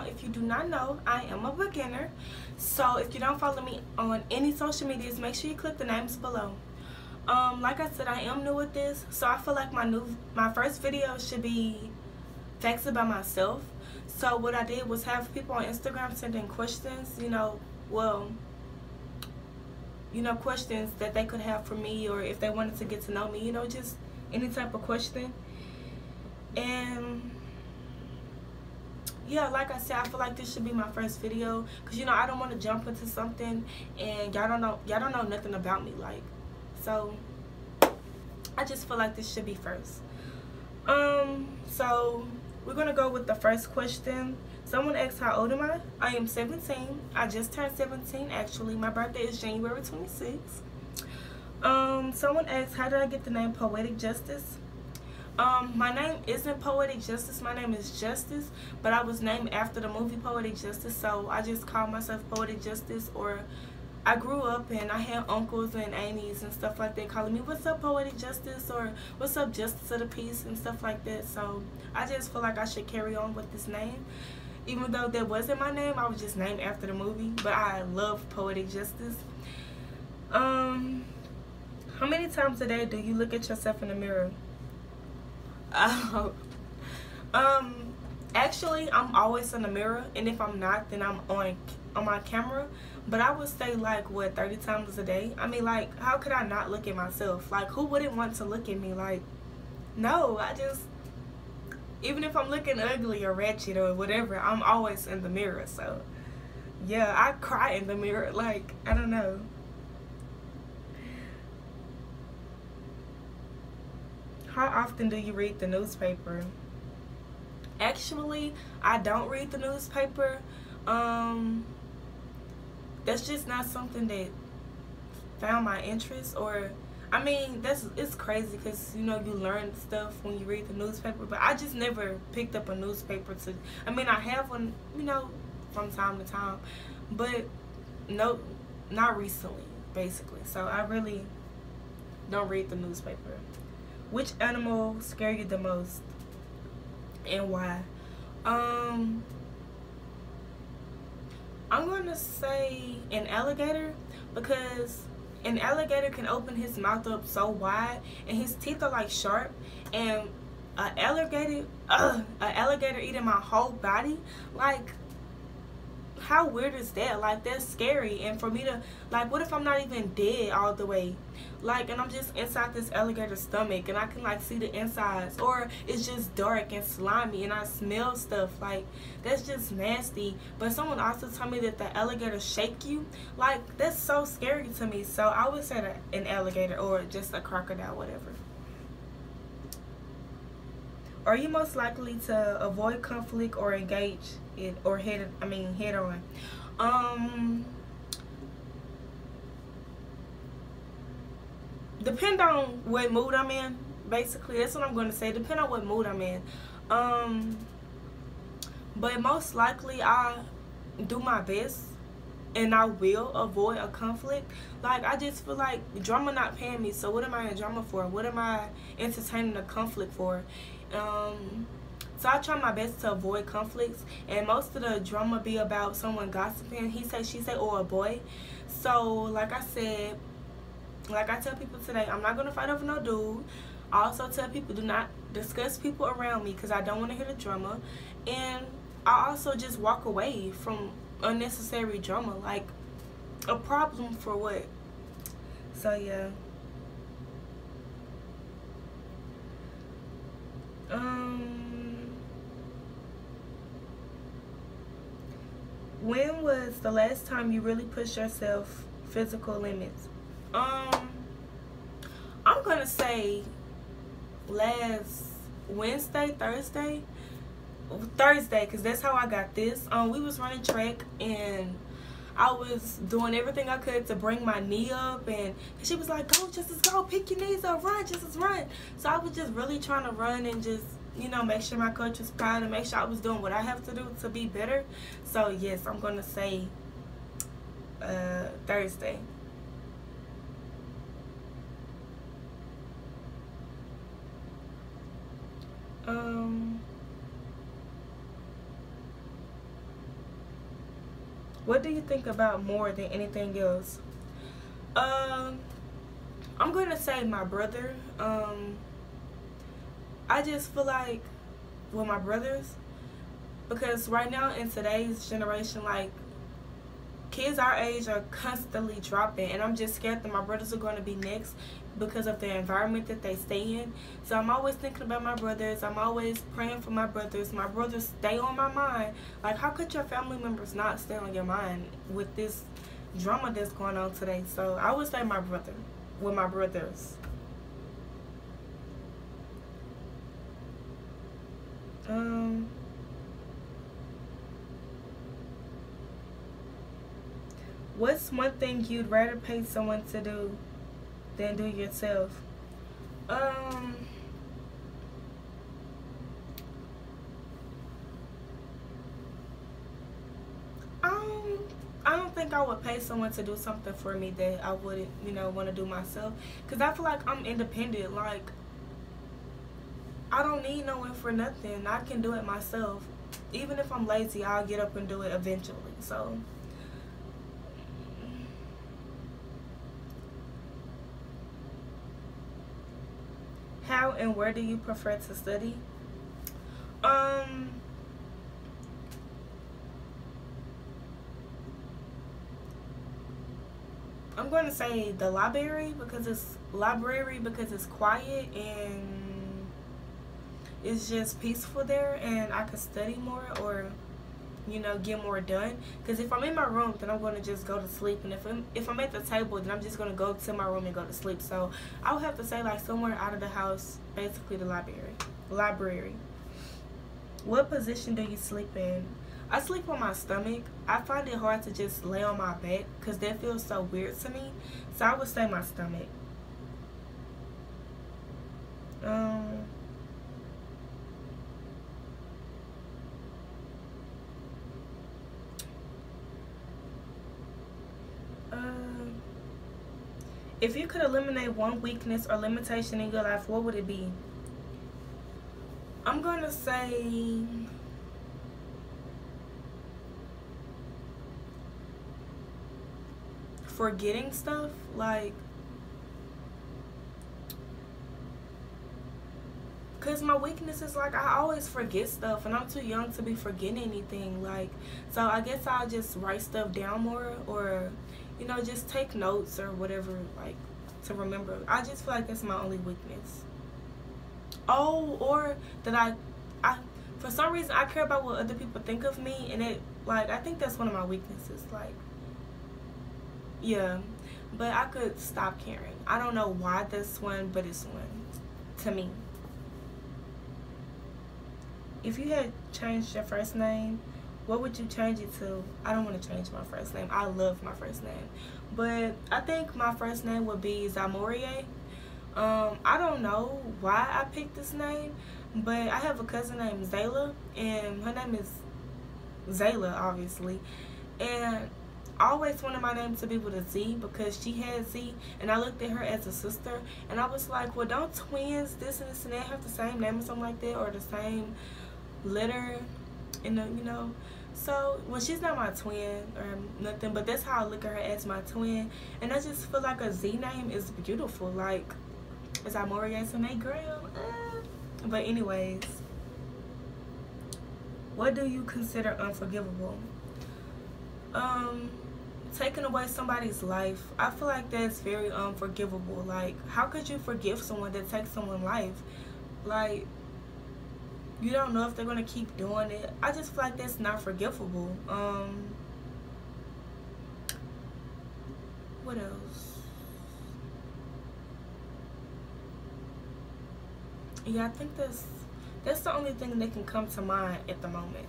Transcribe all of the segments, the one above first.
if you do not know, I am a beginner. So if you don't follow me on any social medias, make sure you click the names below. Like I said, I am new at this, so I feel like my first video should be facts about myself. So what I did was have people on Instagram sending questions, questions that they could have for me, or if they wanted to get to know me, just any type of question. And yeah, like I said, I feel like this should be my first video, because I don't want to jump into something and y'all don't know nothing about me, so I just feel like this should be first. So we're gonna go with the first question. Someone asked, how old am I? I am 17. I just turned 17 actually. My birthday is January 26th. Someone asked, how did I get the name Poetic Justice? My name isn't Poetic Justice. My name is Justice, but I was named after the movie Poetic Justice, so I just call myself Poetic Justice. Or I grew up and I had uncles and aunties and stuff like that calling me, what's up, Poetic Justice, or what's up, Justice of the Peace, and stuff like that. So I just feel like I should carry on with this name. Even though that wasn't my name, I was just named after the movie, but I love Poetic Justice. How many times a day do you look at yourself in the mirror? Actually, I'm always in the mirror, and if I'm not, then I'm on my camera. But I would say 30 times a day. I mean, how could I not look at myself? Who wouldn't want to look at me? No, even if I'm looking ugly or ratchet or whatever, I'm always in the mirror. So yeah, I cry in the mirror. I don't know. How often do you read the newspaper? Actually, I don't read the newspaper. That's just not something that found my interest. Or I mean, it's crazy because you learn stuff when you read the newspaper, but I just never picked up a newspaper to. I mean, I have one, from time to time, but no, not recently, basically. So I really don't read the newspaper. Which animal scare you the most, and why? I'm gonna say an alligator, because an alligator can open his mouth up so wide and his teeth are sharp, and an alligator eating my whole body, how weird is that? That's scary. And for me to what if I'm not even dead all the way, and I'm just inside this alligator's stomach and I can see the insides, or it's just dark and slimy and I smell stuff, that's just nasty. But someone also told me that the alligator shake you, that's so scary to me. So I would say an alligator, or just a crocodile, whatever. Are you most likely to avoid conflict or engage it, or head on? Depend on what mood I'm in. Basically, that's what I'm going to say. Depend on what mood I'm in. But most likely I do my best, and I will avoid a conflict. I just feel like drama not paying me, so what am I in drama for? What am I entertaining a conflict for? So I try my best to avoid conflicts, and most of the drama be about someone gossiping, he say, she say, or a boy. So like I said, like I tell people today, I'm not gonna fight over no dude. I also tell people, do not discuss people around me, because I don't want to hear the drama. And I also just walk away from unnecessary drama. A problem for what? So yeah. When was the last time you really pushed yourself physical limits? I'm gonna say last Thursday, because that's how I got this. We was running track, and I was doing everything I could to bring my knee up, and she was like, go, Justice, go, pick your knees up, run, Justice, run. So I was just really trying to run and just, make sure my coach was proud and make sure I was doing what I have to do to be better. So yes, I'm gonna say Thursday. What do you think about more than anything else? Um, I'm going to say my brother. I just feel like with my brothers, because right now in today's generation, like, kids our age are constantly dropping, and I'm just scared that my brothers are going to be next because of the environment that they stay in. So I'm always thinking about my brothers. I'm always praying for my brothers. My brothers stay on my mind. Like, how could your family members not stay on your mind with this drama that's going on today? So I would say my brother, with my brothers. What's one thing you'd rather pay someone to do than do yourself? Um, um, I don't think I would pay someone to do something for me that I wouldn't, want to do myself. Because I feel like I'm independent. Like, I don't need no one for nothing. I can do it myself. Even if I'm lazy, I'll get up and do it eventually. So, how and where do you prefer to study? Um, I'm going to say the library because it's quiet and it's just peaceful there, and I could study more or get more done. Because if I'm in my room, then I'm going to just go to sleep, and if I'm at the table, then I'm just going to go to my room and go to sleep. So I would have to say, like, somewhere out of the house, basically the library. What position do you sleep in? I sleep on my stomach. I find it hard to just lay on my back because that feels so weird to me. So I would say my stomach. Um, um, if you could eliminate one weakness or limitation in your life, what would it be? I'm going to say forgetting stuff. Like, because my weakness is, like, I always forget stuff, and I'm too young to be forgetting anything. Like, so I guess I'll just write stuff down more, or just take notes or whatever, like, to remember. I just feel like that's my only weakness. Oh, or that I for some reason I care about what other people think of me, and I think that's one of my weaknesses. Like, yeah, but I could stop caring. I don't know why that's one, but it's one to me. If you had changed your first name, what would you change it to? I don't want to change my first name. I love my first name, but I think my first name would be Zamorie. I don't know why I picked this name, but I have a cousin named Zayla, and her name is Zayla, obviously. And I always wanted my name to be with a Z because she had Z, and I looked at her as a sister, and I was like, well, don't twins, this and this and that, have the same name or something like that, or the same letter, So, well, she's not my twin or nothing, but that's how I look at her, as my twin. And I just feel like a Z name is beautiful. Like, is I more to make girl? But anyways, what do you consider unforgivable? Taking away somebody's life. I feel like that's very unforgivable. Like, how could you forgive someone that takes someone's life? Like, you don't know if they're gonna keep doing it. I just feel like that's not forgivable. What else? Yeah, I think that's the only thing that can come to mind at the moment.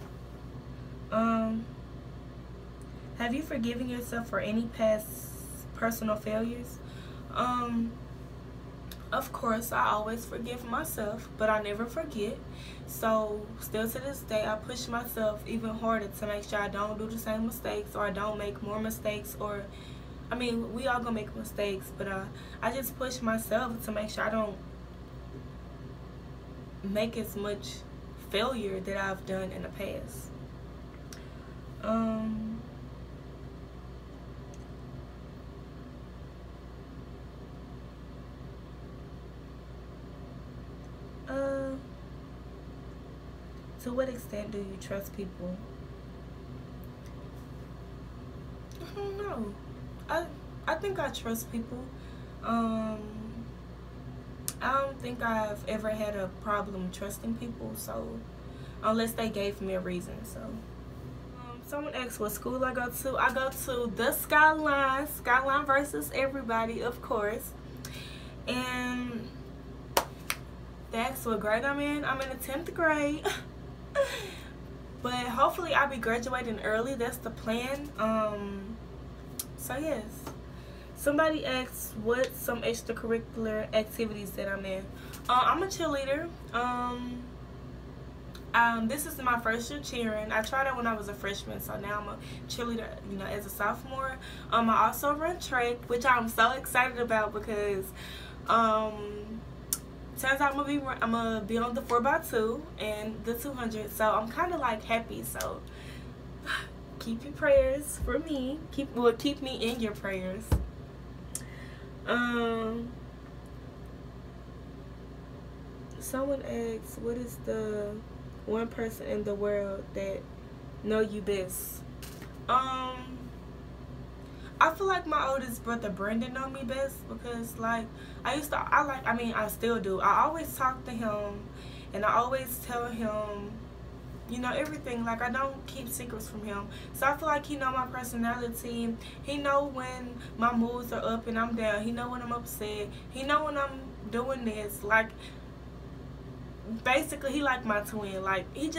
Have you forgiven yourself for any past personal failures? Of course, I always forgive myself, but I never forget. So, still to this day, I push myself even harder to make sure I don't do the same mistakes, or I don't make more mistakes, or, I mean, we all gonna make mistakes, but I just push myself to make sure I don't make as much failure that I've done in the past. To what extent do you trust people? I don't know. I think I trust people. I don't think I've ever had a problem trusting people, so unless they gave me a reason. So someone asked what school I go to. I go to the Skyline versus everybody, of course. And they asked what grade I'm in. I'm in the 10th grade. But hopefully I'll be graduating early. That's the plan. So yes. Somebody asked what some extracurricular activities that I'm in. I'm a cheerleader. This is my first year cheering. I tried it when I was a freshman, so now I'm a cheerleader, you know, as a sophomore. I also run track, which I'm so excited about because turns out I'm gonna be on the 4x2 and the 200, so I'm kind of like happy. So keep your prayers for me. Keep me in your prayers. Someone asks, what is the one person in the world that know you best? I feel like my oldest brother Brandon know me best because like I still do. I always talk to him and I always tell him, you know, everything. Like, I don't keep secrets from him. So I feel like he know my personality. He know when my moods are up and I'm down. He know when I'm upset. He know when I'm doing this. Like, basically, he like my twin. Like, he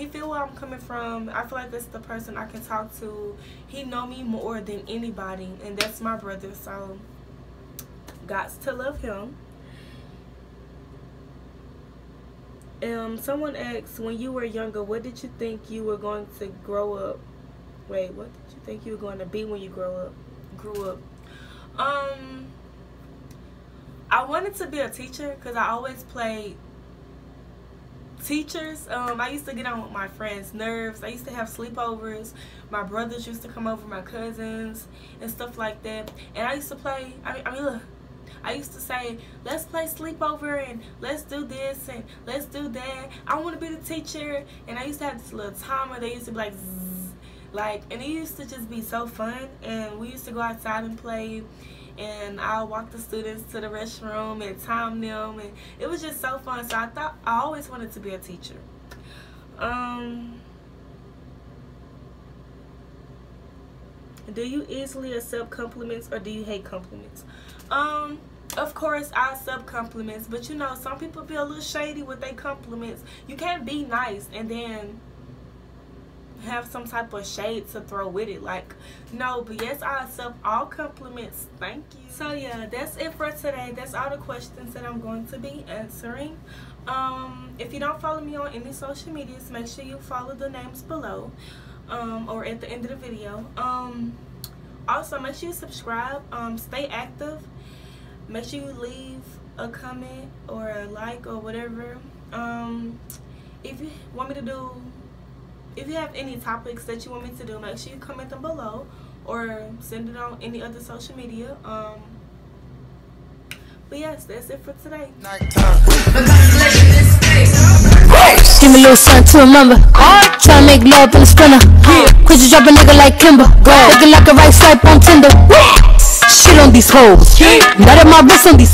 feel where I'm coming from. I feel like that's the person I can talk to. He know me more than anybody, and that's my brother. So, gots to love him. Someone asked, when you were younger, what did you think you were going to grow up? Wait, what did you think you were going to be when you grew up? I wanted to be a teacher because I always played teachers. I used to get on with my friends' nerves. I used to have sleepovers. My brothers used to come over, my cousins, and stuff like that. And I used to play, I used to say, let's play sleepover and let's do this and let's do that. I want to be the teacher. And I used to have this little timer. They used to be like, zzz, like, and it used to just be so fun. And we used to go outside and play. And I'll walk the students to the restroom and time them. And it was just so fun. So I always wanted to be a teacher. Do you easily accept compliments or do you hate compliments? Of course I accept compliments, but you know, some people be a little shady with their compliments. You can't be nice and then have some type of shade to throw with it. Like, no, but yes, I accept all compliments. Thank you. So yeah, that's it for today. That's all the questions that I'm going to be answering. If you don't follow me on any social medias, make sure you follow the names below, or at the end of the video. Also, make sure you subscribe. Stay active. Make sure you leave a comment or a like or whatever. If you want me to do, if you have any topics that you want me to do, make sure you comment them below or send it on any other social media. But yes, that's it for today. Give me a little something to remember. Tryna make love in the sprinter. Quit you drop a nigga like Kimber. Looking like a right swipe on Tinder. Shit on these hoes. Not at my wrist on these.